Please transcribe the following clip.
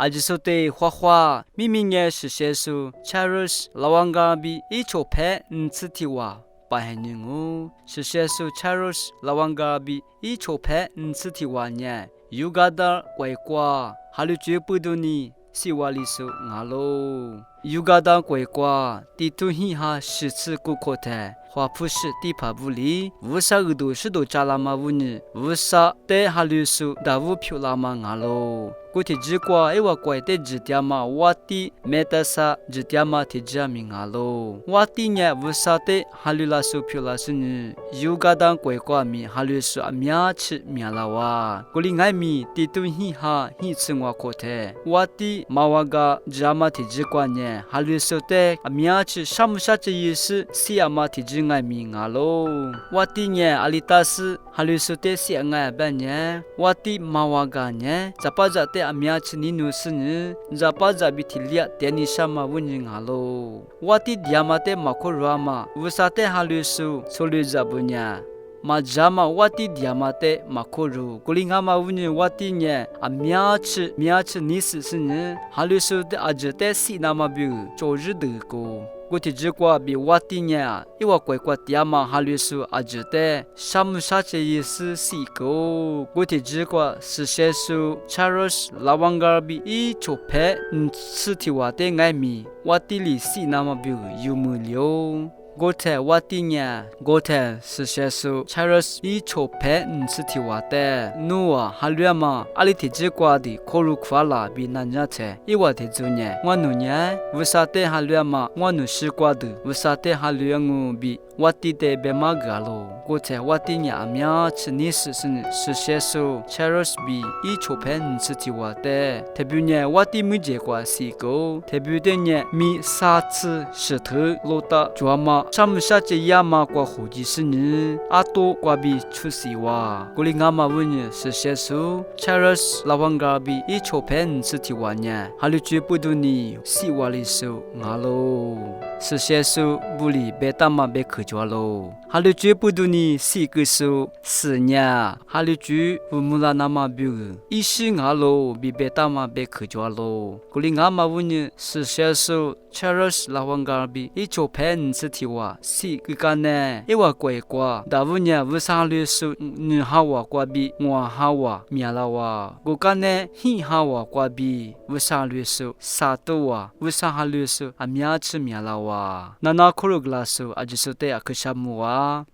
阿吉苏对花花明明也是些数 Charles 老王家比一chỗ拍次提哇白黑人哦是些数 Charles 老王家比一chỗ拍次提哇呢有个的怪瓜哈鲁绝不多呢西瓦里苏阿喽有个的怪瓜地图hi哈十次顾客台花不是地帕不离无啥个都是都扎拉嘛乌呢无啥的哈鲁苏大乌漂拉嘛阿喽古提只瓜诶我怪的只条嘛瓦蒂梅达萨只条嘛提只名阿喽瓦蒂呢无啥的哈鲁拉苏漂拉苏呢有个的怪瓜咪哈鲁苏阿苗吃苗拉哇古里爱咪地图hi哈hi次我可台瓦蒂马瓦个只嘛提只瓜呢哈鲁苏的阿苗吃啥么啥子意思西阿嘛提只爱咪阿喽瓦蒂呢阿里达斯哈鲁苏的西爱班呢瓦蒂马瓦个呢咋巴咋的阿苗吃尼努斯呢咋巴咋比提利的尼啥嘛问人阿喽瓦蒂迪亚嘛的马可罗嘛乌萨的哈鲁苏索鲁咋不呢Majama wati diamate makuru kulinga mawuni wati nye miachi nisi sini halusu de ajete si nama biu choju de ko guti jikwa bi wati nya iwa kwai kwa diama halusu ajete shamusha che yisi si ko guti jikwa sishesu Charles lawangar bi I chope nsiti wate ngai mi wati li si nama biu yumu liu Gote watinya gote sishesu Charles I chope nsiti wate nuwa haluama aliti jikwa di koru kwala bi nanyate iwa te zunye ngwanu nya wusate haluama ngwanu shikwa du wusate haluangu bi wati de bemagalo gote watinya amya chinisi sishesu Charles bi I chope nsiti wate tebunye wati muje kwa siko tebudenya mi sa tsu shite lota juama上面下这亚马过后几十年，阿多瓜比出事哇。古里阿马问呢是些数 ，Charles 老王家比一撮片是提完呢，哈里绝不多呢，西瓦里数阿喽，是些数不里别大马别可抓喽，哈里绝不多呢，西个数是呢，哈里绝不木拉那马比个，一时阿喽比别大马别可抓喽。古里阿马问呢是些数 ，Charles 老王家比一撮片是提完。si kikane ewa kwai kwa davunya wusalu su ni hawa kwa bi ngwa hawa mialawa gokane hi hawa kwa bi wusalu su satowa wusalu su amya chi mialawa nana khuru glasu ajisote akushamuwa